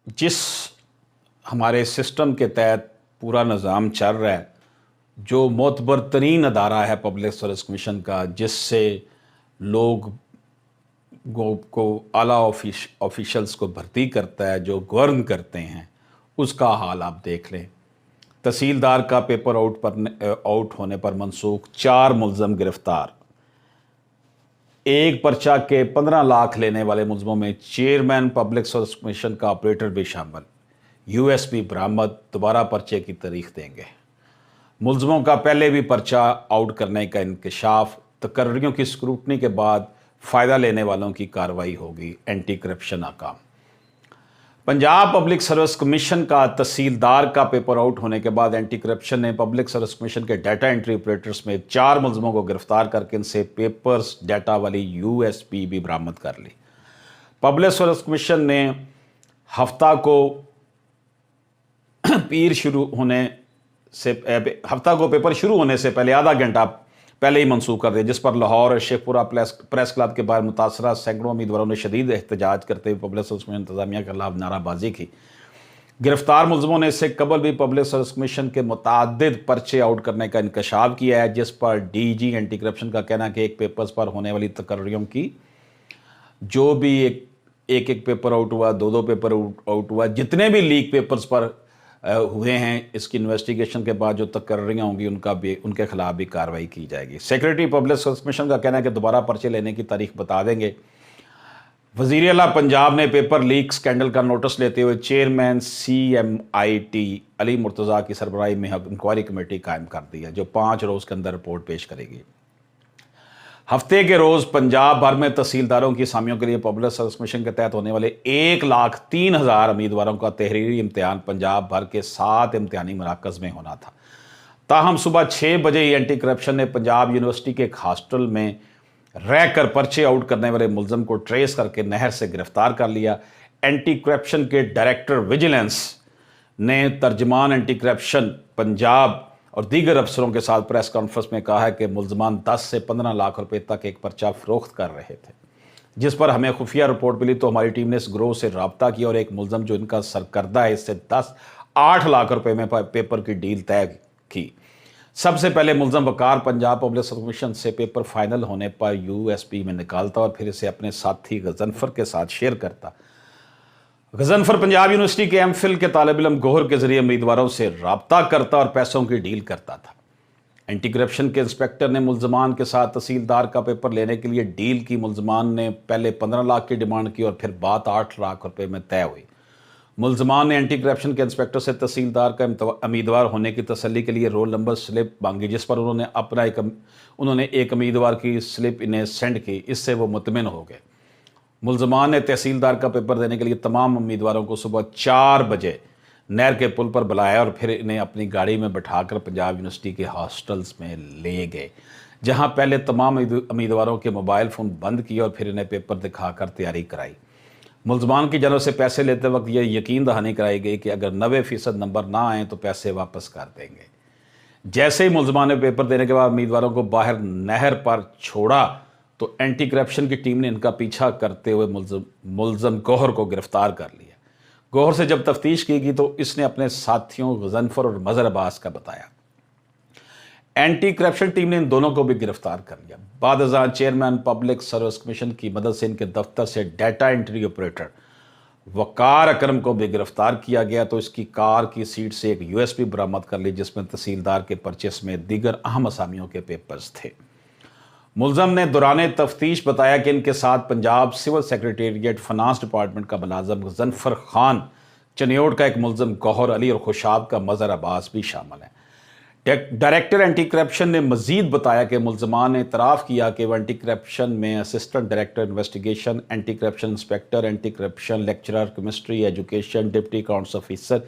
जिस हमारे सिस्टम के तहत पूरा निज़ाम चल रहा है, जो मोतबर तरीन अदारा है पब्लिक सर्विस कमीशन का, जिससे लोग को आला ऑफिशल्स को भर्ती करता है, जो गवर्न करते हैं, उसका हाल आप देख लें। तहसीलदार का पेपर आउट होने पर मनसूख, 4 मुलजम गिरफ्तार। एक पर्चा के 15 लाख लेने वाले मुलजमों में चेयरमैन पब्लिक सर्विस कमीशन का ऑपरेटर भी शामिल। यूएसपी बरामद, दोबारा पर्चे की तारीख देंगे। मुलजमों का पहले भी पर्चा आउट करने का इंकशाफ, तकर्रियों की स्क्रूटनी के बाद फ़ायदा लेने वालों की कार्रवाई होगी। एंटी करप्शन नाकाम। पंजाब पब्लिक सर्विस कमीशन का तहसीलदार का पेपर आउट होने के बाद एंटी करप्शन ने पब्लिक सर्विस कमीशन के डाटा एंट्री ऑपरेटर्स में 4 मुलजमों को गिरफ्तार करके इनसे पेपर्स डाटा वाली यूएसपी भी बरामद कर ली। पब्लिक सर्विस कमीशन ने हफ्ता को पेपर शुरू होने से पहले आधा घंटा पहले ही मनसूख कर दिया, जिस पर लाहौर और शेखपुरा प्रेस क्लब के बाहर मुतासरा सैकड़ों उम्मीदवारों ने शदीद एहतजाज करते हुए पब्लिक सर्विस कमीशन इंतजामिया के खिलाफ नाराबाजी की। गिरफ्तार मुलजमों ने इससे कबल भी पब्लिक सर्विस कमीशन के मुतादिद पर्चे आउट करने का इंकशाफ किया है, जिस पर डीजी एंटी करप्शन का कहना है कि एक पेपर्स पर होने वाली तकर्रियों की जो भी एक पेपर आउट हुआ, 2 पेपर आउट हुआ, जितने भी लीक पेपर्स पर हुए हैं, इसकी इन्वेस्टिगेशन के बाद जो तकर्रियाँ होंगी उनके खिलाफ भी कार्रवाई की जाएगी। सेक्रेटरी पब्लिक सर्विस कमीशन का कहना है कि दोबारा पर्चे लेने की तारीख बता देंगे। वज़ीर आला पंजाब ने पेपर लीक स्कैंडल का नोटिस लेते हुए चेयरमैन CMIT अली मुर्तज़ा की सरबराही में इंक्वायरी कमेटी कायम कर दी है, जो 5 रोज़ के अंदर रिपोर्ट पेश करेगी। हफ्ते के रोज़ पंजाब भर में तहसीलदारों की असामियों के लिए पब्लिक सर्विस कमीशन के तहत होने वाले 1,03,000 उम्मीदवारों का तहरीरी इम्तिहान पंजाब भर के 7 इम्तिहानी मराकज़ में होना था। ताहम सुबह 6 बजे ही एंटी करप्शन ने पंजाब यूनिवर्सिटी के एक हॉस्टल में रह कर पर्चे आउट करने वाले मुलजम को ट्रेस करके नहर से गिरफ्तार कर लिया। एंटी करप्शन के डायरेक्टर विजिलेंस ने तर्जमान एंटी करप्शन पंजाब और दीगर अफसरों के साथ प्रेस कॉन्फ्रेंस में कहा है कि मुलजमान 10 से 15 लाख रुपए तक एक पर्चा फरोख्त कर रहे थे, जिस पर हमें खुफिया रिपोर्ट मिली तो हमारी टीम ने इस ग्रोह से रब्ता किया और एक मुलजम जो इनका सरकर्दा है, इससे 8 लाख रुपए में पेपर की डील तय की। सबसे पहले मुलजम वकार पंजाब पब्लिक सर्विस कमीशन से पेपर फाइनल होने पर यूएसपी में निकालता और फिर इसे अपने साथी गजनफर के साथ शेयर करता। गजनफर पंजाब यूनिवर्सिटी के एमफिल के तालिब इल्म गोहर के जरिए उम्मीदवारों से रब्ता करता और पैसों की डील करता था। एंटी करप्शन के इंस्पेक्टर ने मुलजमान के साथ तहसीलदार का पेपर लेने के लिए डील की। मुलजमान ने पहले 15 लाख की डिमांड की और फिर बात 8 लाख रुपए में तय हुई। मुलजमान ने एंटी करप्शन के इंस्पेक्टर से तहसीलदार का उम्मीदवार होने की तसल्ली के लिए रोल नंबर स्लिप मांगी, जिस पर उन्होंने एक उम्मीदवार की स्लिप इन्हें सेंड की। इससे वो मुतमिन हो गए। मुलजमान ने तहसीलदार का पेपर देने के लिए तमाम उम्मीदवारों को सुबह 4 बजे नहर के पुल पर बुलाया और फिर इन्हें अपनी गाड़ी में बैठाकर पंजाब यूनिवर्सिटी के हॉस्टल्स में ले गए, जहां पहले तमाम उम्मीदवारों के मोबाइल फ़ोन बंद किए और फिर इन्हें पेपर दिखाकर तैयारी कराई। मुलजमान की जानब से पैसे लेते वक्त यह यकीन दहानी कराई गई कि अगर 90% नंबर ना आए तो पैसे वापस कर देंगे। जैसे ही मुलजमान ने पेपर देने के बाद उम्मीदवारों को बाहर नहर पर छोड़ा तो एंटी करप्शन की टीम ने इनका पीछा करते हुए मुलजम गौहर को गिरफ्तार कर लिया। गौहर से जब तफ्तीश की गई तो इसने अपने साथियों गजनफर और मजहर अब्बास का बताया। एंटी करप्शन टीम ने इन दोनों को भी गिरफ्तार कर लिया। बाद अज़ां चेयरमैन पब्लिक सर्विस कमीशन की मदद से इनके दफ्तर से डाटा एंट्री ऑपरेटर वकार अकरम को भी गिरफ्तार किया गया तो इसकी कार की सीट से एक यूएसपी बरामद कर ली, जिसमें तहसीलदार के पर्चे समेत दीगर अहम असामियों के पेपर्स थे। मुलजम ने दौरान तफ्तीश बताया कि इनके साथ Punjab civil secretariat finance department का मुलाजम गजनफर खान, चनियोट का एक मुलजम गौहर अली और खुशाब का मजहर अब्बास भी शामिल हैं। डायरेक्टर एंटी करप्शन ने मजीद बताया कि मुलजमान ने इतराफ़ किया कि वह एंटी करप्शन में assistant director investigation, anti corruption inspector, anti corruption lecturer chemistry education, deputy accounts officer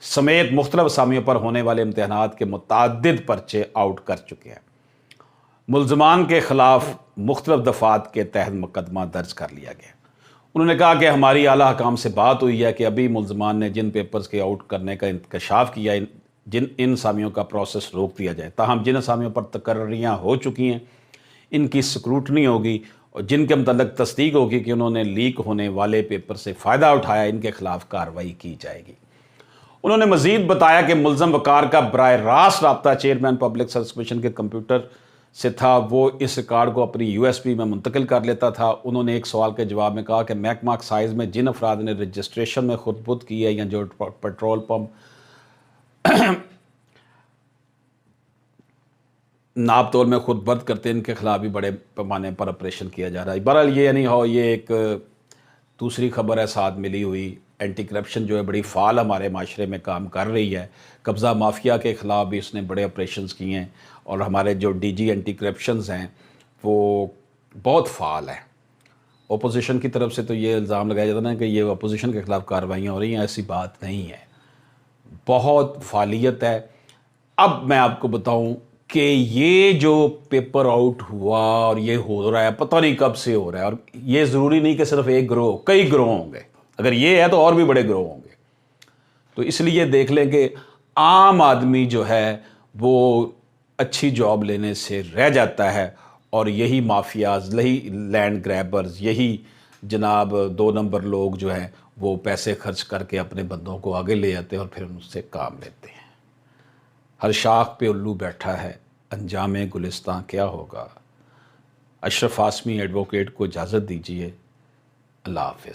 समेत मुख्तलिफ असामियों पर होने वाले इम्तहानात के मुतादिद पर्चे आउट कर चुके हैं। मुलजमान के खिलाफ मुख्तलिफ दफ़ात के तहत मुकदमा दर्ज कर लिया गया। उन्होंने कहा कि हमारी आला हकाम से बात हुई है कि अभी मुलजमान ने जिन पेपर्स के आउट करने का इंकशाफ किया इन असामियों का प्रोसेस रोक दिया जाए। ताहम जिन असामियों पर तकर्रियाँ हो चुकी हैं इनकी स्क्रूटनी होगी اور جن کے متعلق تصدیق ہوگی کہ انہوں نے لیک ہونے والے پیپر سے فائدہ اٹھایا، ان کے خلاف کارروائی کی جائے گی۔ انہوں نے مزید بتایا کہ ملزم وقار کا براہ راست رابطہ چیئرمین پبلک سروس کمیشن کے کمپیوٹر سے تھا، وہ اس ریکارڈ کو اپنی یو ایس بی میں منتقل کر لیتا تھا۔ انہوں نے ایک سوال کے جواب میں کہا کہ محکمہ ایکسائز میں جن افراد نے رجسٹریشن میں خود بدھ کی ہے یا جو پیٹرول پمپ ناب تول میں خود برد کرتے ہیں، ان کے خلاف بھی بڑے پیمانے پر آپریشن کیا جا رہا ہے۔ بہرحال یہ نہیں ہو، یہ ایک دوسری خبر ہے ساتھ ملی ہوئی۔ اینٹی کرپشن جو ہے بڑی فعال ہمارے معاشرے میں کام کر رہی ہے، قبضہ مافیا کے خلاف بھی اس نے بڑے آپریشنز کیے ہیں، اور ہمارے جو ڈی جی اینٹی کرپشنز ہیں وہ بہت فعال ہیں۔ اپوزیشن کی طرف سے تو یہ الزام لگایا جاتا ہے کہ یہ اپوزیشن کے خلاف کارروائیاں ہو رہی ہیں، ایسی بات نہیں ہے، بہت فعالیت ہے۔ اب میں آپ کو بتاؤں کہ یہ جو پیپر آؤٹ ہوا اور یہ ہو رہا ہے، پتہ نہیں کب سے ہو رہا ہے، اور یہ ضروری نہیں کہ صرف ایک گروہ، کئی گروہ ہوں گے، اگر یہ ہے تو اور بھی بڑے گروہ ہوں گے۔ تو اس لیے دیکھ لیں کہ عام آدمی جو ہے وہ اچھی جاب لینے سے رہ جاتا ہے، اور یہی مافیاز، یہی لینڈ گریبرز، یہی جناب 2 نمبر لوگ جو ہیں وہ پیسے خرچ کر کے اپنے بندوں کو آگے لے جاتے ہیں اور پھر ان سے کام لیتے ہیں۔ ہر شاخ پہ الو بیٹھا ہے، انجام گلستاں کیا ہوگا؟ اشرف ہاشمی ایڈوکیٹ کو اجازت دیجیے، اللہ حافظ۔